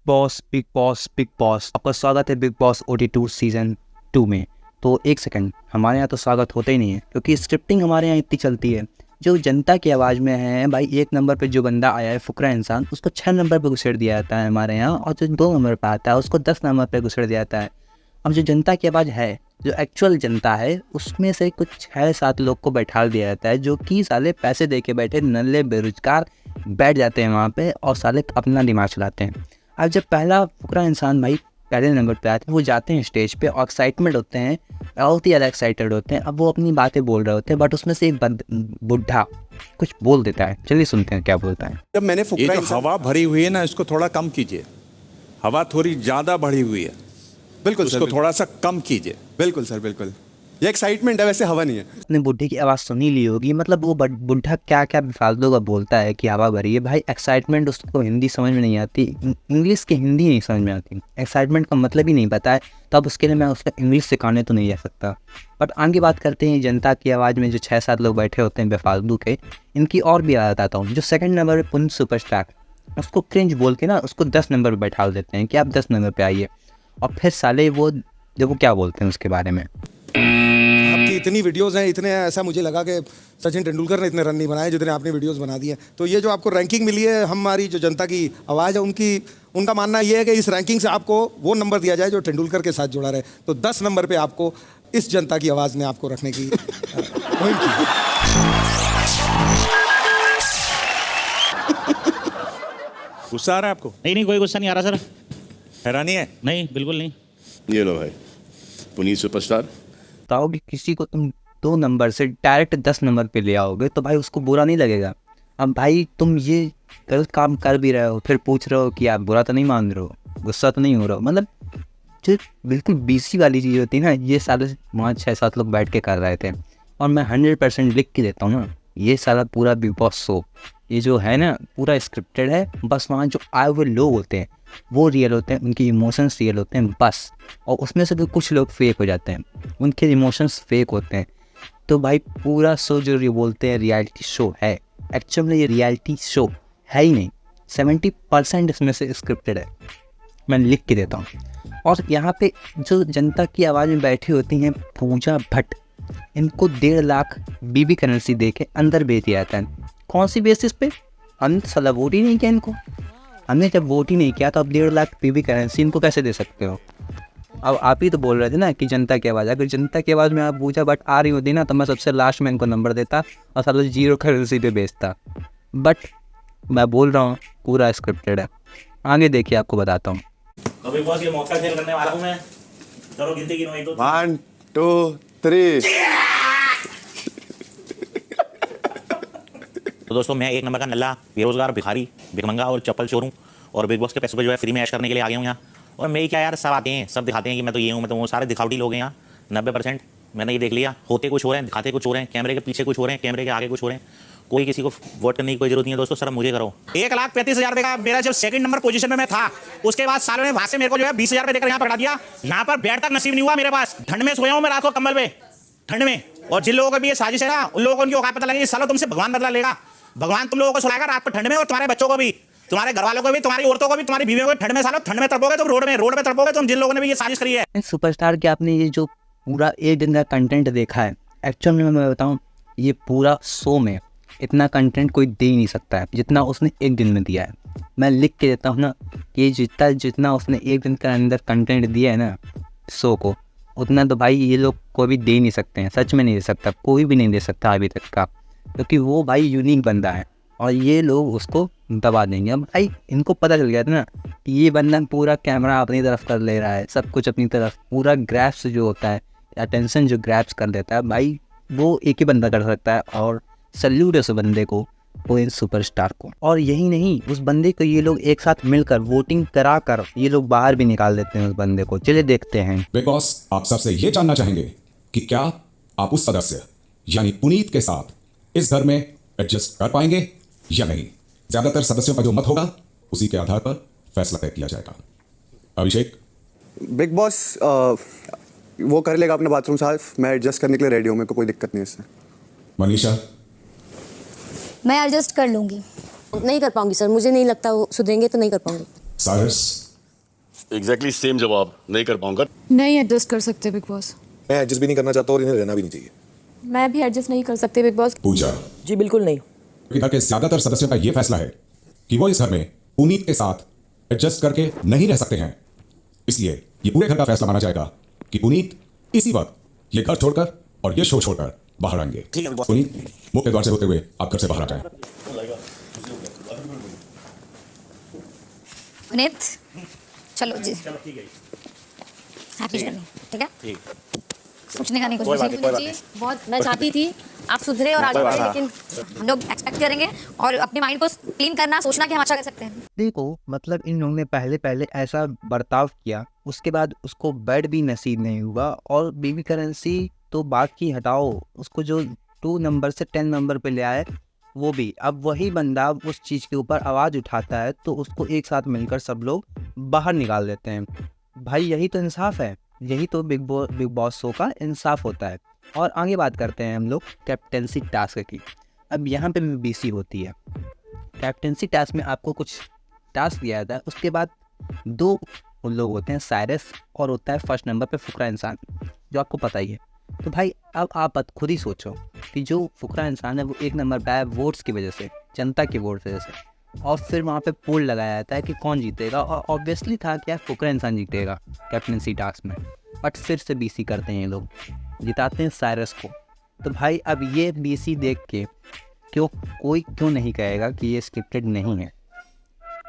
Big boss आपका स्वागत है बिग बॉस OT2 सीजन 2 में। तो एक सेकंड, हमारे यहाँ तो स्वागत होता ही नहीं है क्योंकि स्क्रिप्टिंग हमारे यहाँ इतनी चलती है। जो जनता की आवाज़ में है भाई, 1 नंबर पे जो बंदा आया है फुकरा इंसान, उसको 6 नंबर पे घुसेड़ दिया जाता है हमारे यहाँ, और जो 2 नंबर पे आता है उसको 10 नंबर पे घुसेड़ दिया जाता है। अब जो जनता की आवाज़ है, जो एक्चुअल जनता है, उसमें से कुछ 6-7 लोग को बैठा दिया जाता है जो कि साले पैसे दे के बैठे नल्ले बेरोजगार बैठ जाते हैं वहाँ पे और साले अपना दिमाग चलाते हैं। अब जब पहला फुकरा इंसान भाई पहले नंबर पे आते हैं, वो जाते हैं स्टेज पे और एक्साइटमेंट होते हैं, बहुत ही ज़्यादा एक्साइटेड होते हैं। अब वो अपनी बातें बोल रहे होते हैं, बट उसमें से एक बुढ़ा कुछ बोल देता है। चलिए सुनते हैं क्या बोलता है। जब मैंने ये जो हवा भरी हुई है ना, इसको थोड़ा कम कीजिए। हवा थोड़ी ज़्यादा भरी हुई है, बिल्कुल उसको सर, थोड़ा सा कम कीजिए। बिल्कुल सर, बिल्कुल। ये एक्साइटमेंट है, वैसे हवा नहीं है। उसने बुढ़े की आवाज़ सुनी ली होगी, मतलब वो बुढ़ा क्या क्या फालतू का बोलता है कि हवा भरी है। भाई एक्साइटमेंट उसको हिंदी समझ में नहीं आती, इंग्लिश की हिंदी नहीं समझ में आती, एक्साइटमेंट का मतलब ही नहीं पता है, तब उसके लिए मैं उसका इंग्लिश सिखाने तो नहीं जा सकता। बट आगे बात करते हैं जनता की आवाज़ में जो 6-7 लोग बैठे होते हैं बेफालतू के, इनकी और भी आदत आता हूँ। जो सेकंड नंबर पे पुन सुपरस्टार, उसको क्रिंज बोल के ना उसको 10 नंबर पर बैठा देते हैं कि आप 10 नंबर पर आइए, और फिर साले वो देखो क्या बोलते हैं उसके बारे में। आपकी इतनी वीडियोस हैं, इतने ऐसा मुझे लगा कि सचिन तेंदुलकर ने इतने रन नहीं बनाए जितने आपने वीडियोस बना दिए। तो ये जो आपको रैंकिंग मिली है, हमारी जो जनता की आवाज़ है, उनका मानना ये है कि इस रैंकिंग से आपको वो नंबर दिया जाए जो तेंदुलकर के साथ जुड़ा रहे। तो 10 नंबर पे आपको इस जनता की आवाज़ ने आपको रखने की मुहिम की। गुस्सा आ रहा है आपको? नहीं कोई गुस्सा नहीं आ रहा सर। हैरानी है? नहीं, बिल्कुल नहीं। ये लो भाई, पुनीत सुपरस्टार। बताओ कि किसी को तुम 2 नंबर से डायरेक्ट 10 नंबर पे ले आओगे तो भाई उसको बुरा नहीं लगेगा। अब भाई तुम ये गलत काम कर भी रहे हो, फिर पूछ रहे हो कि आप बुरा तो नहीं मान रहे हो, गुस्सा तो नहीं हो रहा हो, मतलब जो बिल्कुल बीसी वाली चीज़ होती है ना, ये साले वहाँ 6-7 लोग बैठ के कर रहे थे। और मैं 100% लिख के देता हूँ ना, ये सारा पूरा बिग बॉस शो ये जो है ना पूरा स्क्रिप्टेड है। बस वहाँ जो आए हुए लोग होते हैं वो रियल होते हैं, उनके इमोशंस रियल होते हैं बस, और उसमें से भी कुछ लोग फेक हो जाते हैं, उनके इमोशंस फेक होते हैं। तो भाई पूरा शो जो ये बोलते हैं रियलिटी शो है, एक्चुअली ये रियलिटी शो है ही नहीं। 70% इसमें से स्क्रिप्टेड है, मैं लिख के देता हूँ। और यहाँ पे जो जनता की आवाज़ में बैठी होती हैं पूजा भट्ट, इनको 1.5 लाख बीबी करेंसी दे के अंदर भेज दिया जाता है। कौन सी बेसिस पे? हमने साला वोट ही नहीं किया इनको। हमने जब वोट ही नहीं किया तो अब 1.5 लाख बीबी करेंसी इनको कैसे दे सकते हो? अब आप ही तो बोल रहे थे ना कि जनता की आवाज़, अगर जनता की आवाज़ में आप पूजा बट आ रही होती ना तो मैं सबसे लास्ट में इनको नंबर देता और साला 0 करेंसी पे बेचता। बट मैं बोल रहा हूँ पूरा स्क्रिप्टेड है। आगे देखिए आपको बताता हूँ। तो बिग बॉस ये मौका खेल करने वाला हूँ मैं। चलो गिनती गिनो 1 2 1 2 3। तो दोस्तों मैं 1 नंबर का नल्ला बेरोजगार भिखारी भिखमंगा और चप्पल चोर हूँ, और बिग बॉस के पैसों पे जो है फ्री में ऐश करने के लिए आ गया हूँ यहाँ। और मेरी क्या यार, सब आते हैं सब दिखाते हैं कि मैं तो ये हूँ मैं तो वो, सारे दिखावटी लोग हैं यहाँ 90%। मैंने ये देख लिया, होते कुछ हो रहे हैं, दिखाते कुछ हो रहे हैं, कैमरे के पीछे कुछ हो रहे हैं, कैमरे के आगे कुछ हो रहे हैं। कोई किसी को वोट करने की कोई जरूरत नहीं है दोस्तों, सर मुझे करो। 1,35,000 रुपये का मेरा जब सेकंड नंबर पोजीशन में मैं था, उसके बाद सालों ने वहां से मेरे को जो है 20,000 रुपये देकर यहाँ पकड़ा दिया। यहाँ पर बैठ तक नसीब नहीं हुआ मेरे पास, ठंड में सोया हूँ मैं रात को कंबल पे, ठंड में। और जिन लोगों को भी ये साजिश है ना, उन लोगों को उनकी औकात पता लगेगी, सालों तुमसे भगवान बदला लेगा। भगवान तुम लोगों को सुलाएगा रात को ठंड में, और तुम्हारे बच्चों को भी, तुम्हारे घर वालों को भी, तुम्हारी औरतों को भी, तुम्हारी बीवियों को भी ठंड में, सालों ठंड में तड़पोगे तुम, रोड में तड़पोगे तुम, जिन लोगों ने भी ये साजिश करी है। सुपरस्टार के आपने ये जो पूरा 1 दिन का कंटेंट देखा है, एक्चुअल में मैं बताऊँ ये पूरा शो में इतना कंटेंट कोई दे ही नहीं सकता है जितना उसने 1 दिन में दिया है। मैं लिख के देता हूँ ना कि ये जितना उसने 1 दिन के अंदर कंटेंट दिया है ना शो को, उतना तो भाई ये लोग कोई भी दे नहीं सकते हैं, सच में नहीं दे सकता, कोई भी नहीं दे सकता अभी तक का, क्योंकि वो भाई यूनिक बंदा है और ये लोग उसको दबा देंगे। अब भाई इनको पता चल गया था ना कि ये बंदा पूरा कैमरा अपनी तरफ कर ले रहा है, सब कुछ अपनी तरफ, पूरा ग्रैप्स जो होता है, अटेंशन जो ग्रैप्स कर लेता है भाई, वो एक ही बंदा कर सकता है। और सल्यूट है उस बंदे को, वो इन सुपरस्टार को। और यही नहीं, उस बंदे को ये लोग एक साथ मिलकर वोटिंग करा कर ये लोग बाहर भी निकाल देते हैं उस बंदे को। चलिए देखते हैं। बिग बॉस आप सबसे ये जानना चाहेंगे कि क्या आप उस सदस्य यानी पुनीत के साथ इस घर में एडजस्ट कर पाएंगे या नहीं। ज्यादातर सदस्यों का जो मत होगा उसी के आधार पर फैसला तय किया जाएगा। अभिषेक। बिग बॉस वो कर लेगा अपना बाथरूम साफ, मैं एडजस्ट करने के लिए रेडी हूँ, मेरे को कोई दिक्कत नहीं है इससे। मनीषा। मैं एडजस्ट कर लूंगी। नहीं कर पाऊंगी सर, मुझे नहीं लगता वो सुधरेंगे तो नहीं कर पाऊंगी। साइरस। एग्जैक्टली सेम जवाब नहीं कर पाऊंगा। नहीं एडजस्ट कर सकते बिग बॉस। मैं एडजस्ट भी नहीं करना चाहता और इन्हें रहना भी नहीं चाहिए। मैं भी एडजस्ट नहीं कर सकते बिग बॉस। पूजा, जी बिल्कुल नहीं। क्योंकि घर के ज्यादातर सदस्यों का यह फैसला है कि वो इस घर में पुनीत के साथ एडजस्ट करके नहीं रह सकते हैं। इसलिए ये पूरे घर का फैसला माना जाएगा कि पुनीत इसी वक्त ये घर छोड़कर और ये शो छोड़कर बाहर आएंगे। ठीक है, बॉस। पुनीत, मुख्य द्वार से होते हुए आप घर से बाहर आ जाएं। पुनीत चलो जी, हैप्पी जर्नी। ठीक है, ठीक। सोचने का नहीं कुछ कोई बात भी। नहीं, कोई बात नहीं। बहुत मैं चाहती थी आप सुधरे और आगे कोई बढ़े, बात लेकिन हम लोग एक्सपेक्ट करेंगे और अपने माइंड को क्लीन करना, सोचना कि हम अच्छा कर सकते हैं। देखो मतलब इन लोगों ने पहले ऐसा बर्ताव किया, उसके बाद उसको बेड भी नसीब नहीं हुआ। और बेबी करेंसी तो बात की हटाओ, उसको जो 2 नंबर से 10 नंबर पे ले आए वो भी, अब वही बंदा उस चीज़ के ऊपर आवाज़ उठाता है तो उसको एक साथ मिलकर सब लोग बाहर निकाल देते हैं। भाई यही तो इंसाफ है, यही तो बिग बॉस शो का इंसाफ होता है। और आगे बात करते हैं हम लोग कैप्टेंसी टास्क की। अब यहाँ पे बीसी होती है। कैप्टेंसी टास्क में आपको कुछ टास्क दिया जाता है, उसके बाद 2 लोग होते हैं, साइरस और होता है फर्स्ट नंबर पे फुकरा इंसान, जो आपको पता ही है। तो भाई अब आप खुद ही सोचो कि जो फुकरा इंसान है वो 1 नंबर पे आया वोट्स की वजह से, जनता के वोट की वजह से, और फिर वहाँ पे पोल लगाया जाता है कि कौन जीतेगा, और ऑब्वियसली था कि यार फुकरा इंसान जीतेगा कैप्टेंसी टास्क में। बट फिर से बीसी करते हैं ये लोग, जिताते हैं साइरस को। तो भाई अब ये बीसी देख के कोई क्यों नहीं कहेगा कि ये स्क्रिप्टेड नहीं है।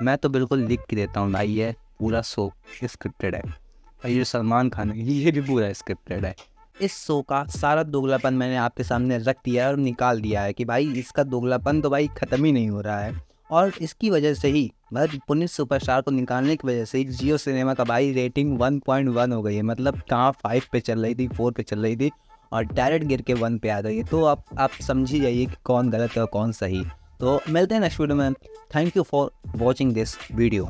मैं तो बिल्कुल लिख के देता हूँ भाई, ये पूरा शो स्क्रिप्टेड है। और ये सलमान खान है, ये भी पूरा स्क्रिप्टेड है। इस शो का सारा दोगलापन मैंने आपके सामने रख दिया है और निकाल दिया है कि भाई इसका दोगलापन तो भाई ख़त्म ही नहीं हो रहा है। और इसकी वजह से ही, मतलब पुनीत सुपरस्टार को निकालने की वजह से ही जियो सिनेमा का भाई रेटिंग 1.1 हो गई है। मतलब कहाँ 5 पे चल रही थी, 4 पे चल रही थी और डायरेक्ट गिर के 1 पे आ गई है। तो आप समझ ही जाइए कि कौन गलत है और कौन सही। तो मिलते हैं नेक्स्ट वीडियो में। Thank you for watching this video.